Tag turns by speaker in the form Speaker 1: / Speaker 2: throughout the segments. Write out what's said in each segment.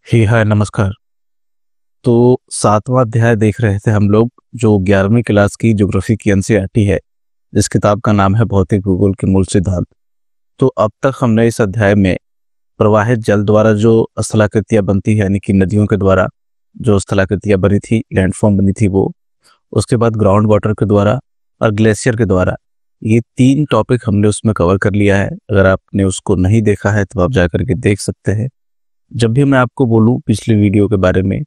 Speaker 1: ही हाय नमस्कार। तो सातवां अध्याय देख रहे थे हम लोग, जो 11वीं क्लास की ज्योग्राफी की एनसीईआरटी है, जिस किताब का नाम है भौतिक भूगोल के मूल सिद्धांत। तो अब तक हमने इस अध्याय में प्रवाहित जल द्वारा जो स्थलाकृतियां बनती है, यानी कि नदियों के द्वारा जो स्थलाकृतियां बनी थी, लैंडफॉर्म बनी थी वो, उसके बाद ग्राउंड वाटर के द्वारा और ग्लेशियर के द्वारा, ये तीन टॉपिक हमने उसमें कवर कर लिया है। अगर आपने उसको नहीं देखा है तो आप जाकर के देख सकते हैं। जब भी मैं आपको बोलूं पिछली वीडियो के बारे में,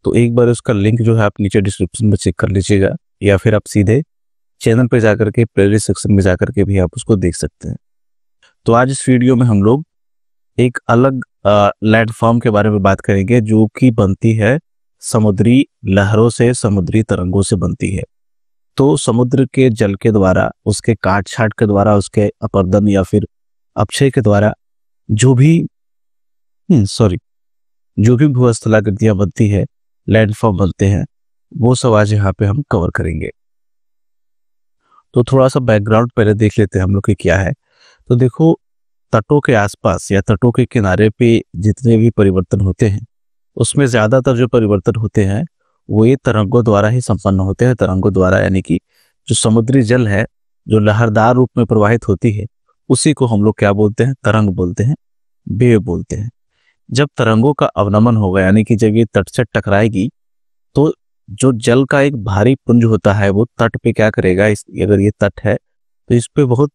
Speaker 1: तो एक बार उसका लिंक जो है आप नीचे डिस्क्रिप्शन में चेक कर लीजिएगा, या फिर आप सीधे चैनल पे जाकर के प्लेलिस्ट सेक्शन में जाकर के भी आप उसको देख सकते हैं। तो आज इस वीडियो में हम लोग एक अलग लैंडफॉर्म के बारे में बात करेंगे, जो कि बनती है समुद्री लहरों से, समुद्री तरंगों से बनती है। तो समुद्र के जल के द्वारा, उसके काट छाट के द्वारा, उसके अपरदन या फिर अपक्षय के द्वारा जो भी जो भी भूस्थलाकृतियां बनती है, लैंडफॉर्म बनते हैं, वो सब आज यहाँ पे हम कवर करेंगे। तो थोड़ा सा बैकग्राउंड पहले देख लेते हैं हम लोग कि क्या है। तो देखो, तटों के आसपास या तटों के किनारे पे जितने भी परिवर्तन होते हैं, उसमें ज्यादातर जो परिवर्तन होते हैं वो ये तरंगों द्वारा ही संपन्न होते हैं। तरंगों द्वारा, यानी कि जो समुद्री जल है, जो लहरदार रूप में प्रवाहित होती है, उसी को हम लोग क्या बोलते हैं? तरंग बोलते हैं, वेव बोलते हैं। जब तरंगों का अवनमन होगा, यानी कि जब ये तट से टकराएगी, तो जो जल का एक भारी पुंज होता है वो तट पे क्या करेगा, अगर ये तट है तो इस पे बहुत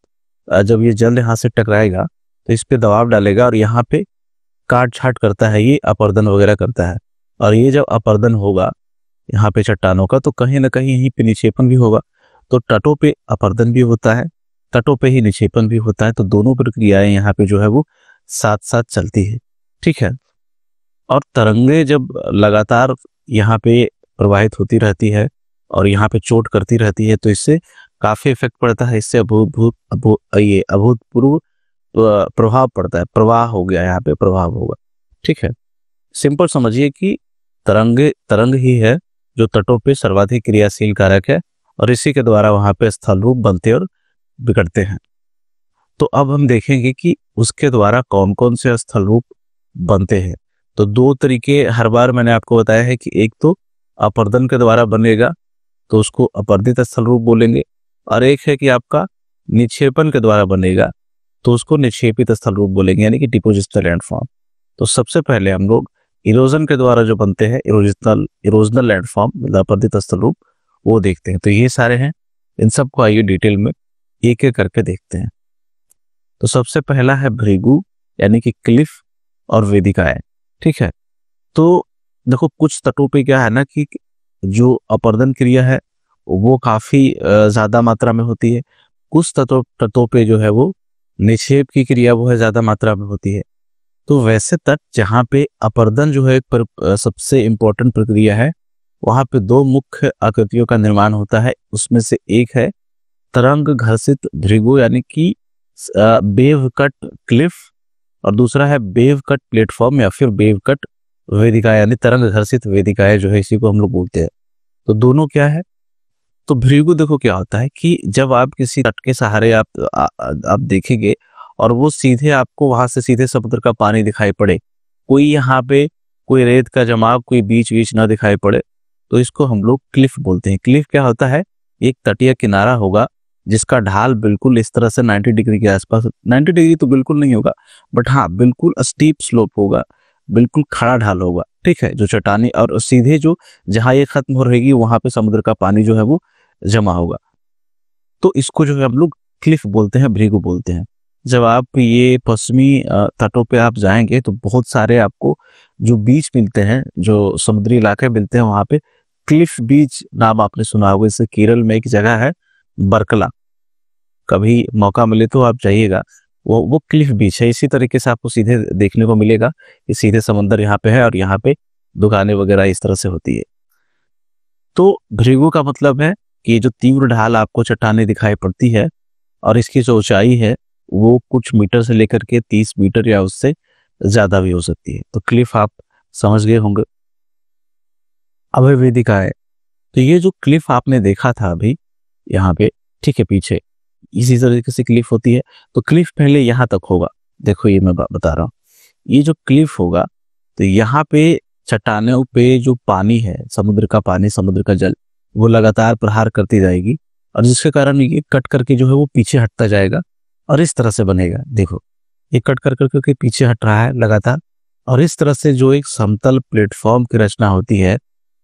Speaker 1: जब ये जल यहाँ से टकराएगा तो इस पे दबाव डालेगा और यहाँ पे काट छाट करता है, ये अपरदन वगैरह करता है। और ये जब अपरदन होगा यहाँ पे चट्टानों का, तो कहीं ना कहीं यहीं पे निक्षेपण भी होगा। तो तटों पे अपरदन भी होता है, तटों पे ही निक्षेपण भी होता है। तो दोनों प्रक्रियाएं यहाँ पे जो है वो साथ साथ चलती है। ठीक है। और तरंगे जब लगातार यहाँ पे प्रवाहित होती रहती है और यहाँ पे चोट करती रहती है, तो इससे काफी इफेक्ट पड़ता है। इससे अभूतपूर्व प्रभाव पड़ता है। प्रवाह हो गया, यहाँ पे प्रभाव होगा। ठीक है। सिंपल समझिए कि तरंग ही है जो तटों पे सर्वाधिक क्रियाशील कारक है, और इसी के द्वारा वहां पे स्थल रूप बनते और बिगड़ते हैं। तो अब हम देखेंगे कि उसके द्वारा कौन कौन से स्थल रूप बनते हैं। तो दो तरीके हर बार मैंने आपको बताया है कि एक तो अपरदन के द्वारा बनेगा, तो उसको अपरदित स्थल रूप बोलेंगे, और एक है कि आपका निक्षेपण के द्वारा बनेगा, तो उसको निक्षेपित स्थल रूप बोलेंगे, यानी कि डिपोजिशनल लैंडफॉर्म। तो सबसे पहले हम लोग इरोजन के द्वारा जो बनते हैं, इरोजनल लैंडफॉर्म मतलब अपरदित स्थल रूप, वो देखते हैं। तो ये सारे हैं, इन सबको आइए डिटेल में एक एक करके देखते हैं। तो सबसे पहला है भृगु, यानी कि क्लिफ और वेदिकाएं। ठीक है। तो देखो, कुछ तटों पे क्या है ना कि जो अपरदन क्रिया है वो काफी ज्यादा मात्रा में होती है। कुछ तटों पे जो है वो निक्षेप की क्रिया वो है ज्यादा मात्रा में होती है। तो वैसे तट जहाँ पे अपरदन जो है एक सबसे इंपॉर्टेंट प्रक्रिया है, वहां पे दो मुख्य आकृतियों का निर्माण होता है। उसमें से एक है तरंग घर्षित भृगु, यानी कि वेव कट क्लिफ, और दूसरा है वेव कट प्लेटफॉर्म या फिर वेव कट वेदिका, यानी तरंग घर्षित वेदिकाएं जो है, इसी को हम लोग बोलते हैं। तो दोनों क्या है? तो भृगु देखो क्या होता है कि जब आप किसी तट के सहारे आप देखेंगे और वो सीधे आपको वहां से सीधे समुद्र का पानी दिखाई पड़े, कोई यहाँ पे कोई रेत का जमाव, कोई बीच बीच ना दिखाई पड़े, तो इसको हम लोग क्लिफ बोलते हैं। क्लिफ क्या होता है? एक तटीय किनारा होगा जिसका ढाल बिल्कुल इस तरह से 90 डिग्री के आसपास, 90 डिग्री तो बिल्कुल नहीं होगा, बट हाँ बिल्कुल स्टीप स्लोप होगा, बिल्कुल खड़ा ढाल होगा। ठीक है। जो चट्टानी और सीधे जो जहां ये खत्म हो रहेगी वहां पे समुद्र का पानी जो है वो जमा होगा। तो इसको जो है हम लोग क्लिफ बोलते हैं, भृगु बोलते हैं। जब आप ये पश्चिमी तटों पे आप जाएंगे तो बहुत सारे आपको जो बीच मिलते हैं, जो समुद्री इलाके मिलते हैं, वहां पे क्लिफ बीच नाम आपने सुना होगा। इससे केरल में एक जगह है बरकला, कभी मौका मिले तो आप जाइएगा। वो क्लिफ बीच है। इसी तरीके से आपको सीधे देखने को मिलेगा कि सीधे समंदर यहाँ पे है और यहाँ पे दुकानें वगैरह इस तरह से होती है। तो भृगु का मतलब है कि ये जो तीव्र ढाल आपको चट्टानें दिखाई पड़ती है और इसकी जो ऊंचाई है वो कुछ मीटर से लेकर के 30 मीटर या उससे ज्यादा भी हो सकती है। तो क्लिफ आप समझ गए होंगे। अब है वेदिकाएं। तो ये जो क्लिफ आपने देखा था अभी यहाँ पे, ठीक है, पीछे इसी तरीके से क्लिफ होती है। तो क्लिफ पहले यहाँ तक होगा। देखो ये मैं बता रहा हूँ, ये जो क्लिफ होगा तो यहाँ पे चट्टानों पे जो पानी है, समुद्र का पानी, समुद्र का जल, वो लगातार प्रहार करती जाएगी और जिसके कारण ये कट करके जो है वो पीछे हटता जाएगा और इस तरह से बनेगा। देखो ये कट कर करके पीछे हट रहा है लगातार और इस तरह से जो एक समतल प्लेटफॉर्म की रचना होती है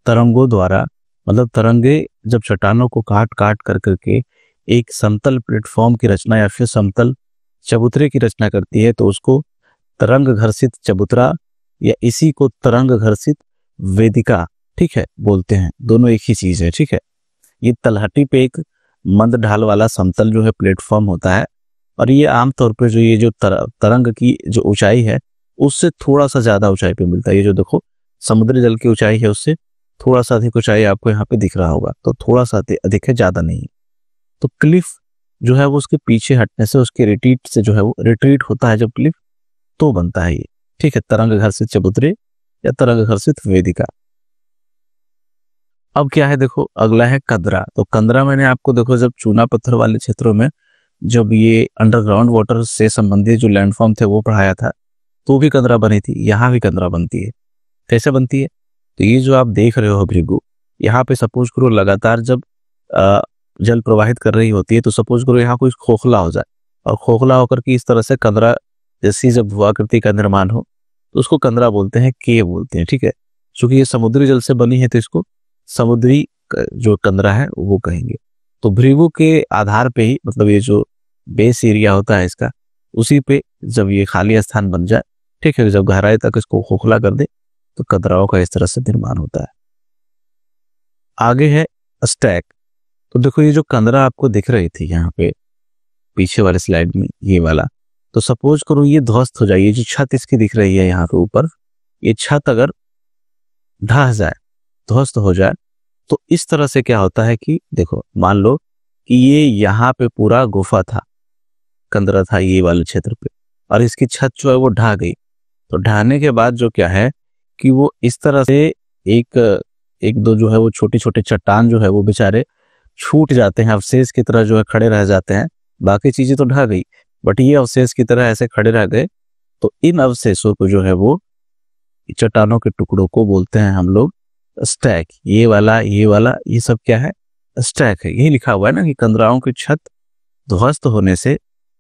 Speaker 1: तरंगों द्वारा, मतलब तरंगे जब चट्टानों को काट काट कर करके एक समतल प्लेटफॉर्म की रचना या फिर समतल चबूतरे की रचना करती है तो उसको तरंग घर्षित चबूतरा या इसी को तरंग घर्षित वेदिका, ठीक है, बोलते हैं। दोनों एक ही चीज है, ठीक है। ये तलहटी पे एक मंद ढाल वाला समतल जो है प्लेटफॉर्म होता है और ये आमतौर पर जो ये जो तरंग की जो ऊंचाई है उससे थोड़ा सा ज्यादा ऊंचाई पे मिलता है। ये जो देखो समुद्री जल की ऊंचाई है उससे थोड़ा सा अधिक ऊंचाई आपको यहाँ पे दिख रहा होगा, तो थोड़ा सा अधिक है, ज्यादा नहीं। तो क्लिफ जो है वो उसके पीछे हटने से, उसके रिट्रीट से जो है वो रिट्रीट होता है जब क्लिफ, तो बनता है ये, ठीक है, तरंग घर्षित चबूतरे या तरंग घर्षित वेदिका। अब क्या है, देखो अगला है कंदरा। तो कंदरा मैंने आपको देखो जब चूना पत्थर वाले क्षेत्रों में जब ये अंडरग्राउंड वाटर से संबंधित जो लैंडफॉर्म थे वो पढ़ाया था, तो भी कंदरा बनी थी। यहाँ भी कंदरा बनती है। कैसे बनती है, तो ये जो आप देख रहे हो भृगु, यहाँ पे सपोज करो लगातार जब जल प्रवाहित कर रही होती है तो सपोज करो यहाँ कोई खोखला हो जाए और खोखला होकर के इस तरह से कंदरा जैसी जब भुआकृति का निर्माण हो तो उसको कंदरा बोलते हैं, के बोलते हैं, ठीक है। क्योंकि ये समुद्री जल से बनी है तो इसको समुद्री जो कंदरा है वो कहेंगे। तो भृगु के आधार पे ही, मतलब ये जो बेस एरिया होता है इसका, उसी पे जब ये खाली स्थान बन जाए, ठीक है, जब गहराई तक इसको खोखला कर दे तो कंदराओं का इस तरह से निर्माण होता है। आगे है स्टैक। तो देखो ये जो कंदरा आपको दिख रही थी यहाँ पे पीछे वाले स्लाइड में, ये वाला, तो सपोज करो ये ध्वस्त हो जाए, ये जो छत इसकी दिख रही है यहाँ पे ऊपर, ये छत अगर ढह जाए, ध्वस्त हो जाए, तो इस तरह से क्या होता है कि देखो मान लो कि ये यहाँ पे पूरा गुफा था, कंदरा था ये वाले क्षेत्र पे, और इसकी छत जो है वो ढह गई। तो ढहने के बाद जो क्या है कि वो इस तरह से एक दो जो है वो छोटे छोटे चट्टान जो है वो बेचारे छूट जाते हैं, अवशेष की तरह जो है खड़े रह जाते हैं। बाकी चीजें तो ढह गई बट ये अवशेष की तरह ऐसे खड़े रह गए। तो इन अवशेषों को जो है वो चट्टानों के टुकड़ों को बोलते हैं हम लोग स्टैक। ये वाला ये सब क्या है, स्टैक है। यही लिखा हुआ है ना कि कंदराओं की छत ध्वस्त होने से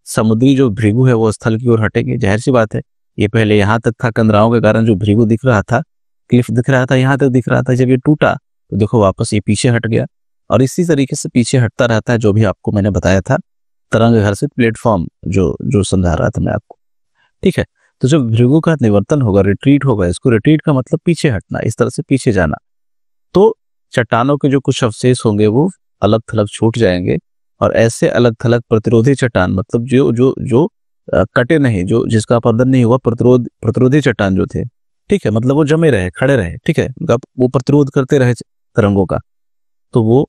Speaker 1: समुद्री जो भृगु है वो स्थल की ओर हटेंगे। जाहिर सी बात है, ये पहले यहाँ तक था, कंदराओं के कारण जो भृगु दिख रहा था, क्लिफ दिख रहा था, यहाँ तक दिख रहा था। जब ये टूटा तो देखो वापस ये पीछे हट गया और इसी तरीके से पीछे हटता रहता है, जो भी आपको मैंने बताया था तरंग घर्षित प्लेटफॉर्म जो समझा रहा था मैं आपको, ठीक है। तो जब भृगु का निवर्तन होगा, रिट्रीट होगा, इसको रिट्रीट का मतलब पीछे हटना, इस तरह से पीछे जाना, तो चट्टानों के जो कुछ अवशेष होंगे वो अलग थलग छूट जाएंगे और ऐसे अलग थलग प्रतिरोधी चट्टान, मतलब जो जो जो कटे नहीं, जो जिसका अपरदन नहीं हुआ, प्रतिरोधी चट्टान जो थे, ठीक है, मतलब वो जमे रहे, खड़े रहे, ठीक है, वो प्रतिरोध करते रहे तरंगों का, तो वो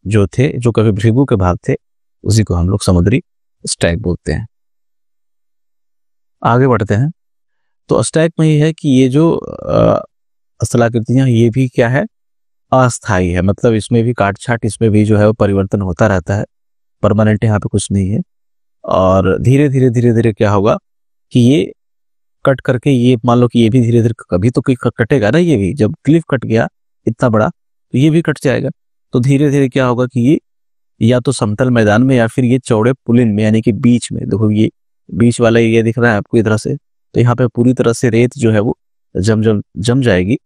Speaker 1: जो थे, जो कभी भृगु के भाग थे, उसी को हम लोग समुद्री स्टैक बोलते हैं। आगे बढ़ते हैं। तो स्टैक में ये है कि ये जो स्थलाकृतियां, ये भी क्या है, अस्थाई है, मतलब इसमें भी काट छाट, इसमें भी जो है वो परिवर्तन होता रहता है, परमानेंट यहाँ पे कुछ नहीं है। और धीरे धीरे क्या होगा कि ये कट करके, ये मान लो कि ये भी धीरे धीरे, कभी तो कटेगा ना, ये भी जब क्लिफ कट गया इतना बड़ा तो ये भी कट जाएगा। तो धीरे धीरे क्या होगा कि ये या तो समतल मैदान में या फिर ये चौड़े पुलिन में, यानी कि बीच में, देखो ये बीच वाला ये दिख रहा है आपको इधर से, तो यहाँ पे पूरी तरह से रेत जो है वो जम जाएगी,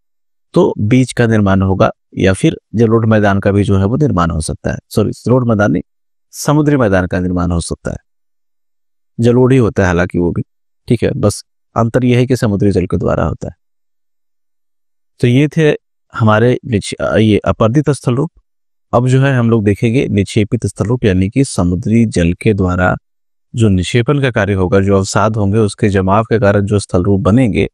Speaker 1: तो बीच का निर्माण होगा, या फिर जलोढ़ मैदान का भी जो है वो निर्माण हो सकता है। सॉरी, जलोढ़ मैदान नहीं, समुद्री मैदान का निर्माण हो सकता है। जलोढ़ ही होता है हालांकि वो भी, ठीक है, बस अंतर यह है कि समुद्री जल के द्वारा होता है। तो ये थे हमारे ये अपर्दित स्थल रूप। अब जो है हम लोग देखेंगे निक्षेपित स्थल रूप, यानी कि समुद्री जल के द्वारा जो निक्षेपण का कार्य होगा, जो अवसाद होंगे उसके जमाव के कारण जो स्थल रूप बनेंगे,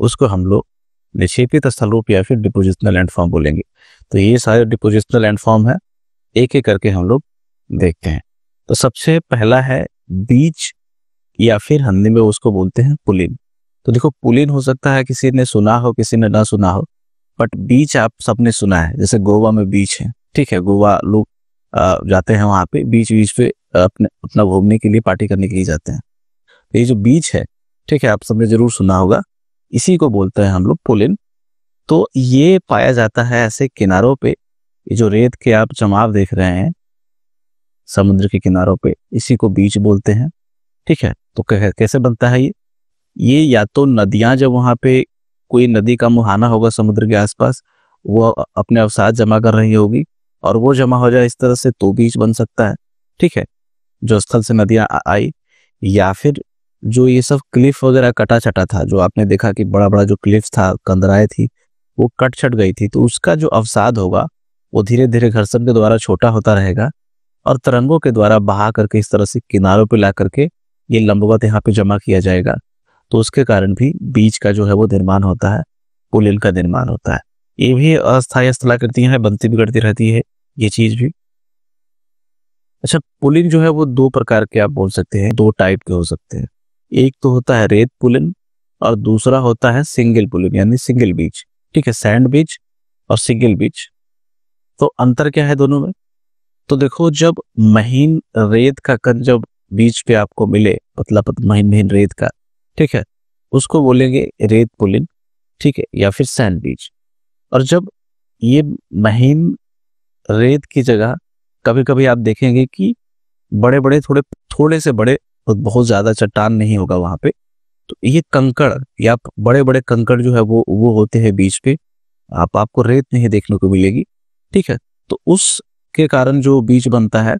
Speaker 1: उसको हम लोग निक्षेपित स्थल रूप या फिर डिपोजिशनल लैंडफॉर्म बोलेंगे। तो ये सारे डिपोजिशनल लैंडफॉर्म है, एक एक करके हम लोग देखते हैं। तो सबसे पहला है बीच, या फिर हिंदी में उसको बोलते हैं पुलिन। तो देखो पुलिन हो सकता है किसी ने सुना हो, किसी ने ना सुना हो, बट बीच आप सबने सुना है। जैसे गोवा में बीच है, ठीक है, गोवा लोग जाते हैं वहां पे, बीच पे अपना घूमने के लिए, पार्टी करने के लिए जाते हैं। तो ये जो बीच है, ठीक है, आप सबने जरूर सुना होगा। इसी को बोलते हैं हम लोग पुलिन। तो ये पाया जाता है ऐसे किनारों पे, ये जो रेत के आप जमाव देख रहे हैं समुद्र के किनारों पे, इसी को बीच बोलते हैं। ठीक है, तो कैसे बनता है ये या तो नदियां, जब वहां पे कोई नदी का मुहाना होगा समुद्र के आसपास, वो अपने अवसाद जमा कर रही होगी और वो जमा हो जाए इस तरह से तो बीच बन सकता है। ठीक है, जो स्थल से नदियां आई, या फिर जो ये सब क्लिफ वगैरह कटा छटा था, जो आपने देखा कि बड़ा बड़ा जो क्लिफ था, कंदराएं थी, वो कट छट गई थी, तो उसका जो अवसाद होगा वो धीरे धीरे घर्षण के द्वारा छोटा होता रहेगा और तरंगों के द्वारा बहा करके इस तरह से किनारों पे ला करके ये लंबवत यहाँ पे जमा किया जाएगा। तो उसके कारण भी बीच का जो है वो निर्माण होता है, पुलिन का निर्माण होता है। ये भी अस्थायी स्थलाकृतियां हैं, बनती बिगड़ती रहती है ये चीज भी। अच्छा, पुलिन जो है वो दो प्रकार के आप बोल सकते हैं, दो टाइप के हो सकते हैं। एक तो होता है रेत पुलिन और दूसरा होता है सिंगल पुलिन यानी सिंगल बीच। ठीक है, सैंड बीच और सिंगल बीच। तो अंतर क्या है दोनों में? तो देखो, जब महीन रेत का कण जब बीच पे आपको मिले, पतला पतला महीन महीन रेत का, ठीक है, उसको बोलेंगे रेत पुलिन। ठीक है, या फिर सैंड बीच। और जब ये महीन रेत की जगह कभी कभी आप देखेंगे कि बड़े बड़े थोड़े से बड़े, बहुत ज्यादा चट्टान नहीं होगा वहां पे, तो ये कंकड़ या बड़े बड़े कंकड़ जो है वो होते हैं बीच पे, आपको रेत नहीं देखने को मिलेगी। ठीक है, तो उसके कारण जो बीच बनता है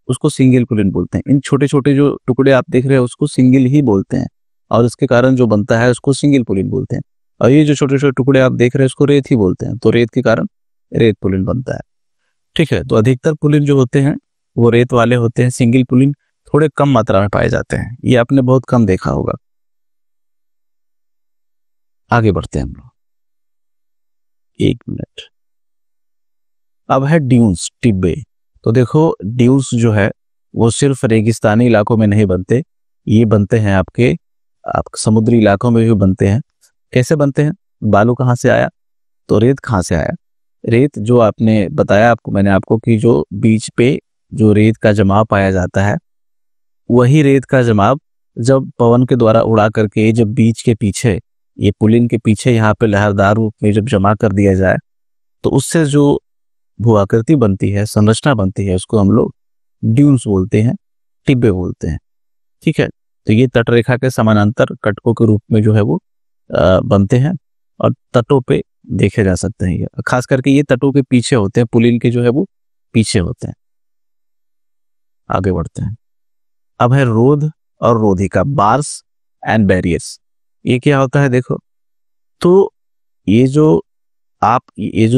Speaker 1: उसको सिंगल पुलिन बोलते हैं। इन छोटे छोटे जो टुकड़े आप देख रहे हैं उसको सिंगल ही बोलते हैं और इसके कारण जो बनता है उसको सिंगल पुलिन बोलते हैं। और ये जो छोटे छोटे टुकड़े आप देख रहे हैं उसको रेत ही बोलते हैं, तो रेत के कारण रेत पुलिन बनता है। ठीक है, तो अधिकतर पुलिन जो होते हैं वो रेत वाले होते हैं, सिंगल पुलिन थोड़े कम मात्रा में पाए जाते हैं, ये आपने बहुत कम देखा होगा। आगे बढ़ते हैं हम लोग, 1 मिनट। अब है ड्यून्स, टिब्बे। तो देखो, ड्यून्स जो है वो सिर्फ रेगिस्तानी इलाकों में नहीं बनते, ये बनते हैं आपके समुद्री इलाकों में भी बनते हैं। कैसे बनते हैं? बालू कहाँ से आया? तो रेत कहाँ से आया? रेत जो आपने बताया मैंने आपको कि जो बीच पे जो रेत का जमाव पाया जाता है, वही रेत का जमाव जब पवन के द्वारा उड़ा करके जब बीच के पीछे, ये पुलिन के पीछे यहाँ पे लहरदार रूप में जब जमा कर दिया जाए, तो उससे जो भू आकृति बनती है, संरचना बनती है, उसको हम लोग ड्यून्स बोलते हैं, टिब्बे बोलते हैं। ठीक है, तो ये तटरेखा के समानांतर कटकों के रूप में जो है वो बनते हैं और तटों पे देखे जा सकते हैं। ये खास करके ये तटों के पीछे होते हैं, पुलिन के जो है वो पीछे होते हैं। आगे बढ़ते हैं। अब है रोध और रोधिका, बार्स एंड बैरियर्स। ये क्या होता है? देखो, तो ये जो आप ये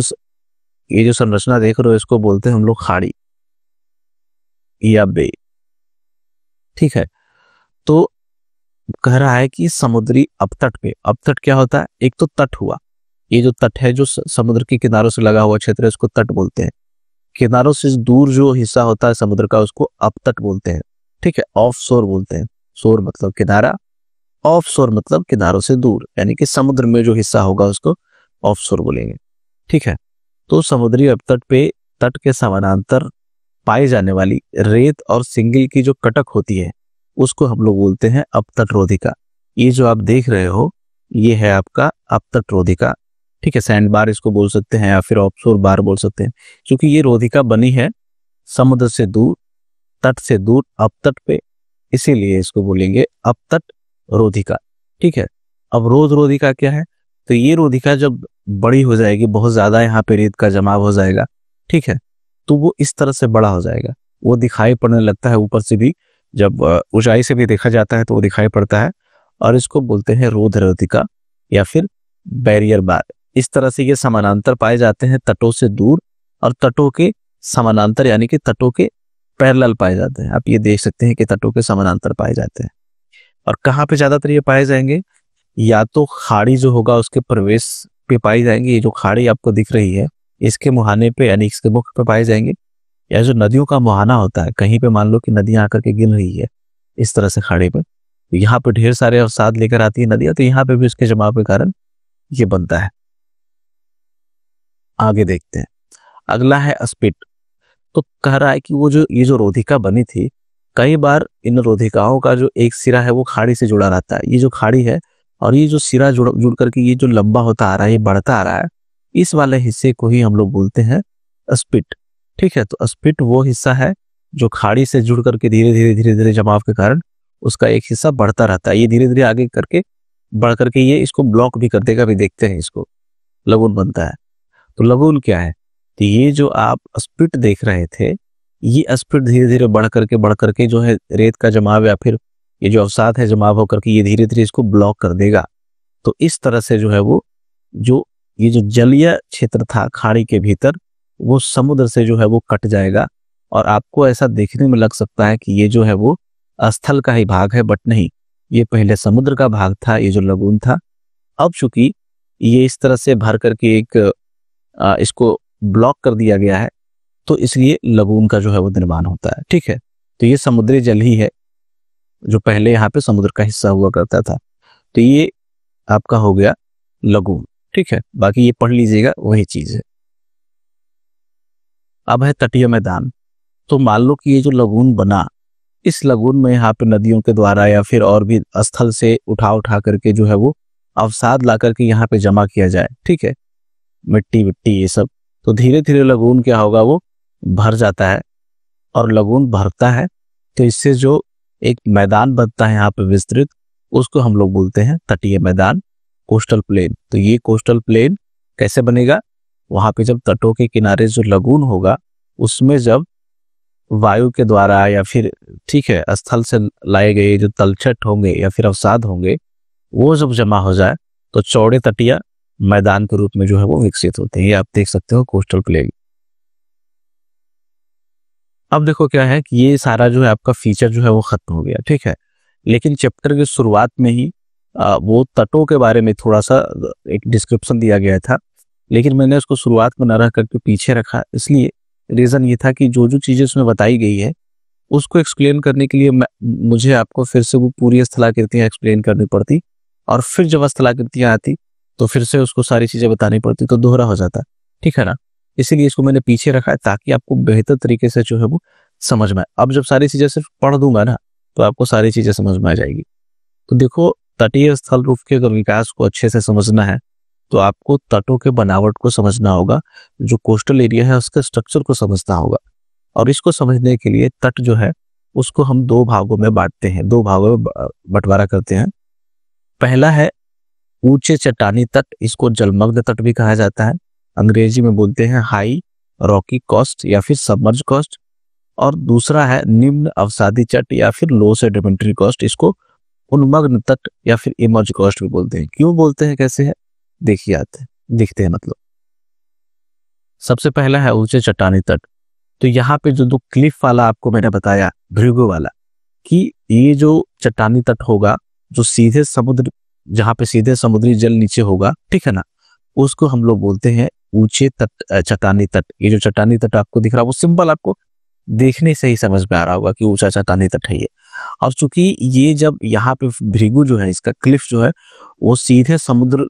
Speaker 1: जो संरचना देख रहे हो इसको बोलते हैं हम लोग खाड़ी या बे। ठीक है, तो कह रहा है कि समुद्री अपतट पे, अपतट क्या होता है? एक तो तट हुआ, ये जो तट है जो समुद्र के किनारों से लगा हुआ क्षेत्र है उसको तट बोलते हैं। किनारों से दूर जो हिस्सा होता है समुद्र का उसको अपतट बोलते हैं। ठीक है, ऑफ शोर बोलते हैं। शोर मतलब किनारा, ऑफ शोर मतलब किनारों से दूर, यानी कि समुद्र में जो हिस्सा होगा उसको ऑफ शोर बोलेंगे। ठीक है, तो समुद्री अपतट पे तट के समानांतर पाई जाने वाली रेत और सिंगल की जो कटक होती है उसको हम लोग बोलते हैं अपतट रोधिका। ये जो आप देख रहे हो ये है आपका अपतट रोधिका। ठीक है, सैंड बार इसको बोल सकते हैं या फिर ऑफशोर बार बोल सकते हैं, क्योंकि ये रोधिका बनी है समुद्र से दूर, तट से दूर, अपतट पे, इसीलिए इसको बोलेंगे अपतट रोधिका। ठीक है, अब रोध रोधिका क्या है? तो ये रोधिका जब बड़ी हो जाएगी, बहुत ज्यादा यहाँ पे रेत का जमाव हो जाएगा, ठीक है, तो वो इस तरह से बड़ा हो जाएगा, वो दिखाई पड़ने लगता है ऊपर से भी, जब ऊंचाई से भी देखा जाता है तो वो दिखाई पड़ता है, और इसको बोलते हैं रोध रोधिका या फिर बैरियर बार। इस तरह से ये समानांतर पाए जाते हैं तटों से दूर और तटों के समानांतर, यानी कि तटों के पैरेलल पाए जाते हैं। आप ये देख सकते हैं कि तटों के समानांतर पाए जाते हैं। और कहाँ पे ज्यादातर ये पाए जाएंगे? या तो खाड़ी जो होगा उसके प्रवेश पे पाई जाएंगे, ये जो खाड़ी आपको दिख रही है इसके मुहाने पे यानी इसके मुख पे पाए जाएंगे, या जो नदियों का मुहाना होता है, कहीं पे मान लो कि नदियां आकर के गिर रही है इस तरह से खाड़ी पे, तो यहाँ पे ढेर सारे अवसाद लेकर आती है नदियां, तो यहाँ पे भी उसके जमाव के कारण ये बनता है। आगे देखते हैं, अगला है स्पिट। तो कह रहा है कि वो जो ये जो रोधिका बनी थी, कई बार इन रोधिकाओं का जो एक सिरा है वो खाड़ी से जुड़ा रहता है। ये जो खाड़ी है और ये जो सिरा जुड़ करके ये जो लंबा होता आ रहा है, ये बढ़ता आ रहा है, इस वाले हिस्से को ही हम लोग बोलते हैं स्पिट। ठीक है, तो स्पिट वो हिस्सा है जो खाड़ी से जुड़ करके धीरे धीरे जमाव के कारण उसका एक हिस्सा बढ़ता रहता है। ये धीरे धीरे आगे करके बढ़ करके ये इसको ब्लॉक भी कर देगा। अभी देखते हैं, इसको लगून बनता है। तो लगून क्या है? तो ये जो आप स्पिट देख रहे थे, ये स्पिट धीरे धीरे बढ़ करके जो है रेत का जमाव या फिर ये जो अवसाद है जमाव होकर के ये धीरे धीरे इसको ब्लॉक कर देगा। तो इस तरह से जो है वो जो ये जो जलीय क्षेत्र था खाड़ी के भीतर, वो समुद्र से जो है वो कट जाएगा। और आपको ऐसा देखने में लग सकता है कि ये जो है वो स्थल का ही भाग है, बट नहीं, ये पहले समुद्र का भाग था, ये जो लगून था। अब चूंकि ये इस तरह से भर करके एक इसको ब्लॉक कर दिया गया है, तो इसलिए लगून का जो है वो निर्माण होता है। ठीक है, तो ये समुद्री जल ही है जो पहले यहाँ पे समुद्र का हिस्सा हुआ करता था। तो ये आपका हो गया लगून। ठीक है, बाकी ये पढ़ लीजिएगा, वही चीज है। अब है तटीय मैदान। तो मान लो कि ये जो लगून बना, इस लगून में यहाँ पे नदियों के द्वारा या फिर और भी स्थल से उठा करके जो है वो अवसाद ला करके यहाँ पे जमा किया जाए। ठीक है, मिट्टी विट्टी ये सब, तो धीरे धीरे लगून क्या होगा, वो भर जाता है। और लगून भरता है तो इससे जो एक मैदान बनता है यहाँ पे विस्तृत, उसको हम लोग बोलते हैं तटीय मैदान, कोस्टल प्लेन। तो ये कोस्टल प्लेन कैसे बनेगा? वहां पे जब तटों के किनारे जो लगून होगा, उसमें जब वायु के द्वारा या फिर ठीक है स्थल से लाए गए जो तलछट होंगे या फिर अवसाद होंगे, वो जब जमा हो जाए तो चौड़े तटीय मैदान के रूप में जो है वो विकसित होते हैं। ये आप देख सकते हो कोस्टल प्लेन। अब देखो क्या है कि ये सारा जो है आपका फीचर जो है वो खत्म हो गया। ठीक है, लेकिन चैप्टर के शुरुआत में ही वो तटों के बारे में थोड़ा सा एक डिस्क्रिप्शन दिया गया था, लेकिन मैंने उसको शुरुआत में न रख करके पीछे रखा। इसलिए रीजन ये था कि जो जो चीजें उसमें बताई गई है उसको एक्सप्लेन करने के लिए मुझे आपको फिर से वो पूरी स्थलाकृतियां एक्सप्लेन करनी पड़ती, और फिर जब स्थलाकृतियां आती तो फिर से उसको सारी चीजें बतानी पड़ती, तो दोहरा हो जाता। ठीक है ना, इसीलिए इसको मैंने पीछे रखा है ताकि आपको बेहतर तरीके से जो है वो समझ में आए। अब जब सारी चीजें सिर्फ पढ़ दूंगा ना, तो आपको सारी चीजें समझ में आ जाएगी। तो देखो, तटीय स्थल रूप के अगर विकास को अच्छे से समझना है तो आपको तटों के बनावट को समझना होगा, जो कोस्टल एरिया है उसके स्ट्रक्चर को समझना होगा। और इसको समझने के लिए तट जो है उसको हम दो भागों में बांटते हैं, दो भागों में बंटवारा करते हैं। पहला है ऊंचे चट्टानी तट, इसको जलमग्न तट भी कहा जाता है। अंग्रेजी में बोलते हैं हाई रॉकी कोस्ट या फिर सबमर्ज कोस्ट। और दूसरा है निम्न अवसादी तट या फिर लो सेडिमेंट्री कोस्ट, इसको उन्मग्न तट या फिर इमर्ज कोस्ट भी बोलते हैं। क्यों बोलते हैं, कैसे है, देखिए आते हैं, दिखते हैं। मतलब सबसे पहला है ऊंचे चट्टानी तट। तो यहाँ पे जो दो क्लिफ वाला आपको मैंने बताया, भृगु वाला, कि ये जो चट्टानी तट होगा जो सीधे समुद्र, जहाँ पे सीधे समुद्री जल नीचे होगा, ठीक है ना, उसको हम लोग बोलते हैं ऊंचे तट, चट्टानी तट। ये जो चट्टानी तट आपको दिख रहा है वो सिंपल आपको देखने से ही समझ में आ रहा होगा कि ऊंचा चट्टानी तट है ये। और चूंकि ये जब यहाँ पे भृगु जो है, इसका क्लिफ जो है वो सीधे समुद्र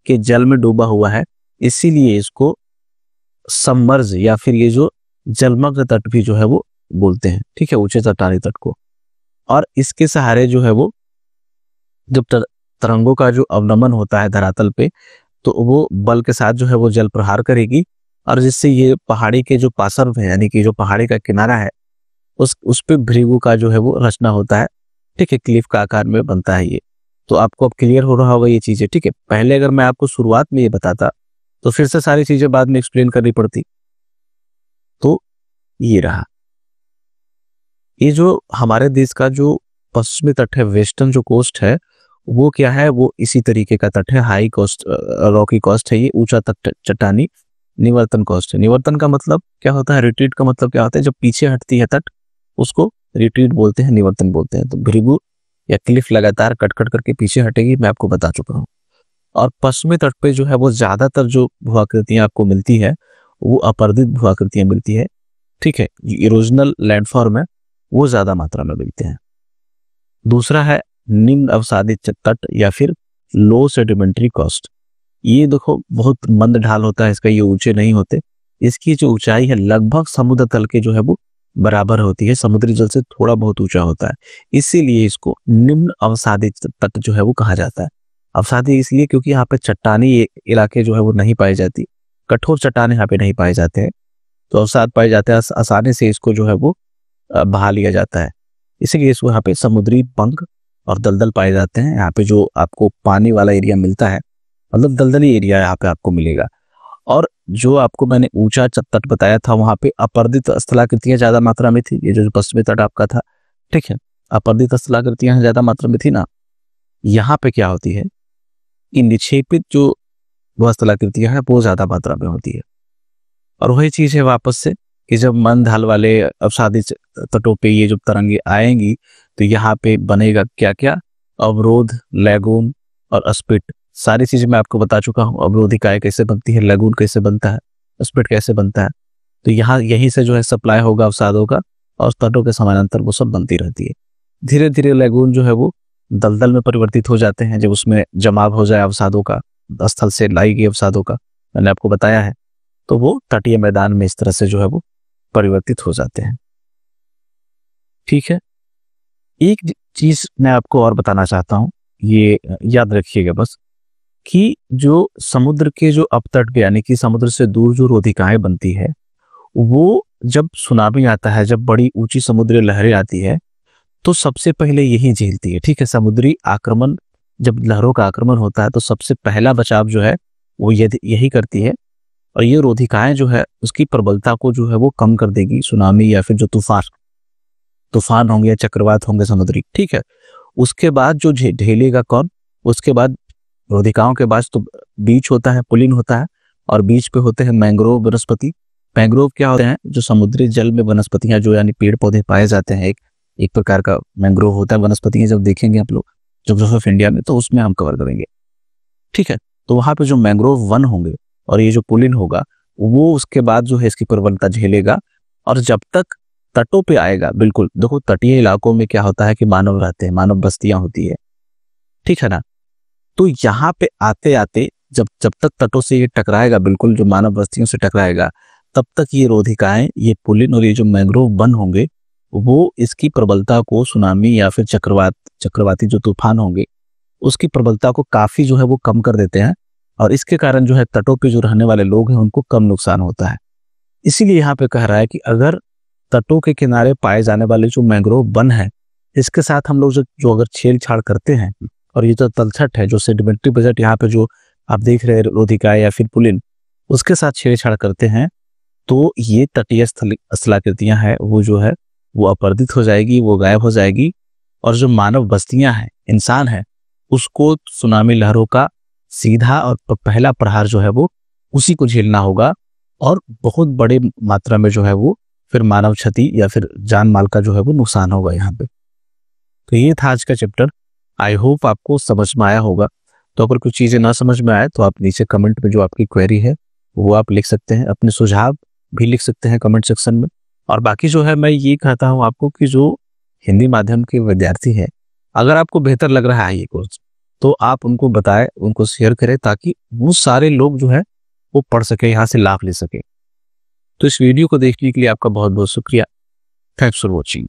Speaker 1: के जल में डूबा हुआ है, इसीलिए इसको सबमर्ज या फिर ये जो जलमग्न तट भी जो है वो बोलते हैं। ठीक है, ऊंचे चट्टानी तट को। और इसके सहारे जो है वो जब तरंगों का जो अवनमन होता है धरातल पे, तो वो बल के साथ जो है वो जल प्रहार करेगी, और जिससे ये पहाड़ी के जो पार्श्व है, यानी कि जो पहाड़ी का किनारा है, उस पे भृगु का जो है वो रचना होता है। ठीक है, क्लिफ का आकार में बनता है ये। तो आपको अब क्लियर हो रहा होगा ये चीजें। ठीक है, पहले अगर मैं आपको शुरुआत में ये बताता तो फिर से सारी चीजें बाद में एक्सप्लेन करनी पड़ती। तो ये रहा, ये जो हमारे देश का जो पश्चिमी तट है, वेस्टर्न जो कोस्ट है, वो क्या है, वो इसी तरीके का तट है। हाई कोस्ट, रॉकी कोस्ट है ये, ऊंचा तट, चट्टानी निवर्तन कोस्ट है। निवर्तन का मतलब क्या होता है, रिट्रीट का मतलब क्या होता है, जब पीछे हटती है तट उसको रिट्रीट बोलते हैं, निवर्तन बोलते हैं। तो भृगु या क्लिफ लगातार कट करके पीछे हटेगी, मैं आपको बता चुका हूँ। और पश्चिमी तट पे जो है वो ज्यादातर जो भूआकृतियां आपको मिलती है वो अपर्दित भूआकृतियां मिलती है। ठीक है, इरोजनल लैंडफॉर्म है वो ज्यादा मात्रा में मिलते हैं। दूसरा है निम्न अवसादित तट या फिर लो सेडिमेंट्री कोस्ट। ये देखो बहुत मंद ढाल होता है इसका, ये ऊंचे नहीं होते। इसकी जो ऊंचाई है लगभग समुद्र तल के जो है वो बराबर होती है, समुद्री जल से थोड़ा बहुत ऊंचा होता है, इसीलिए इसको निम्न अवसादित तट जो है वो कहा जाता है। अवसादी इसलिए क्योंकि यहाँ पे चट्टानी इलाके जो है वो नहीं पाई जाती, कठोर चट्टान यहाँ पे नहीं पाए जाते हैं, तो अवसाद पाए जाते हैं, आसानी से इसको जो है वो बहा लिया जाता है। इसीलिए इसको यहाँ पे समुद्री पंख और दलदल पाए जाते हैं। यहाँ पे जो आपको पानी वाला एरिया मिलता है, मतलब दलदली एरिया यहाँ पे आपको मिलेगा। और जो आपको मैंने ऊंचा तट बताया था, वहां पे अपरदित स्थलाकृतियां ज्यादा मात्रा में थी। ये जो पश्चिमी तट आपका था, ठीक है, अपरदित स्थलाकृतियां ज्यादा मात्रा में थी ना। यहाँ पे क्या होती है कि निक्षेपित जो वह स्थलाकृतियां हैं वो ज्यादा मात्रा में होती है। और वही चीज है वापस से कि जब मंद ढाल वाले अवसादी तटों पे ये जो तरंगे आएंगी तो यहाँ पे बनेगा क्या क्या, अवरोध, लैगून और अस्पिट। सारी चीजें मैं आपको बता चुका हूँ। अवरोधिकाएं कैसे बनती है, लैगून कैसे बनता है, अस्पिट कैसे बनता है। तो यहाँ यहीं से जो है सप्लाई होगा अवसादों का, और तटों के समानांतर वो सब बनती रहती है। धीरे धीरे लैगून जो है वो दलदल में परिवर्तित हो जाते हैं जब उसमें जमाव हो जाए अवसादों का, स्थल से लाई गई अवसादों का, मैंने आपको बताया है। तो वो तटीय मैदान में इस तरह से जो है वो परिवर्तित हो जाते हैं। ठीक है, एक चीज मैं आपको और बताना चाहता हूं, ये याद रखिएगा बस, कि जो समुद्र के जो अपतट पे यानी कि समुद्र से दूर जो रोधिकाएं बनती है, वो जब सुनामी आता है, जब बड़ी ऊंची समुद्री लहरें आती है, तो सबसे पहले यही झेलती है। ठीक है, समुद्री आक्रमण, जब लहरों का आक्रमण होता है तो सबसे पहला बचाव जो है वो यही करती है। और ये रोधिकाएं जो है उसकी प्रबलता को जो है वो कम कर देगी। सुनामी या फिर जो तूफान होंगे या चक्रवात होंगे समुद्री, ठीक है, उसके बाद जो ढेलेगा कौन, उसके बाद रोधिकाओं के बाद तो बीच होता है, पुलिन होता है, और बीच पे होते हैं मैंग्रोव वनस्पति। मैंग्रोव क्या होते हैं, जो समुद्री जल में वनस्पतियां जो यानी पेड़ पौधे पाए जाते हैं, एक प्रकार का मैंग्रोव होता है वनस्पतियां। जब देखेंगे आप लोग ज्योग्राफी ऑफ इंडिया में तो उसमें हम कवर करेंगे। ठीक है, तो वहां पे जो मैंग्रोव वन होंगे और ये जो पुलिन होगा वो उसके बाद जो है इसकी प्रबलता झेलेगा। और जब तक तटों पे आएगा, बिल्कुल देखो तटीय इलाकों में क्या होता है कि मानव रहते हैं, मानव बस्तियां होती है, ठीक है ना। तो यहाँ पे आते आते जब तक तटों से ये टकराएगा, बिल्कुल जो मानव बस्तियों से टकराएगा, तब तक ये रोधिकाएं, ये पुलिन और ये जो मैंग्रोव वन होंगे वो इसकी प्रबलता को, सुनामी या फिर चक्रवाती जो तूफान होंगे उसकी प्रबलता को काफी जो है वो कम कर देते हैं। और इसके कारण जो है तटों पे जो रहने वाले लोग हैं उनको कम नुकसान होता है। इसीलिए यहाँ पे कह रहा है कि अगर तटों के किनारे पाए जाने वाले जो मैंग्रोव वन है, इसके साथ हम लोग जो अगर छेड़छाड़ करते हैं, और ये जो तलछट है, जो सेडिमेंट्री बजट यहाँ पे जो आप देख रहे हैं रोधिकाएं या फिर पुलिन, उसके साथ छेड़छाड़ करते हैं, तो ये तटीय स्थलाकृतियां हैं वो जो है वो अपरदित हो जाएगी, वो गायब हो जाएगी। और जो मानव बस्तियां हैं, इंसान है, उसको सुनामी लहरों का सीधा और पहला प्रहार जो है वो उसी को झेलना होगा। और बहुत बड़े मात्रा में जो है वो फिर मानव क्षति या फिर जान माल का जो है वो नुकसान होगा यहाँ पे। तो ये था आज का चैप्टर। आई होप आपको समझ में आया होगा। तो अगर कुछ चीजें ना समझ में आए तो आप नीचे कमेंट में जो आपकी क्वेरी है वो आप लिख सकते हैं, अपने सुझाव भी लिख सकते हैं कमेंट सेक्शन में। और बाकी जो है मैं ये कहता हूँ आपको कि जो हिंदी माध्यम के विद्यार्थी हैं, अगर आपको बेहतर लग रहा है ये कोर्स, तो आप उनको बताएं, उनको शेयर करें, ताकि वो सारे लोग जो है वो पढ़ सके, यहाँ से लाभ ले सके। तो इस वीडियो को देखने के लिए आपका बहुत बहुत शुक्रिया। Thanks for watching.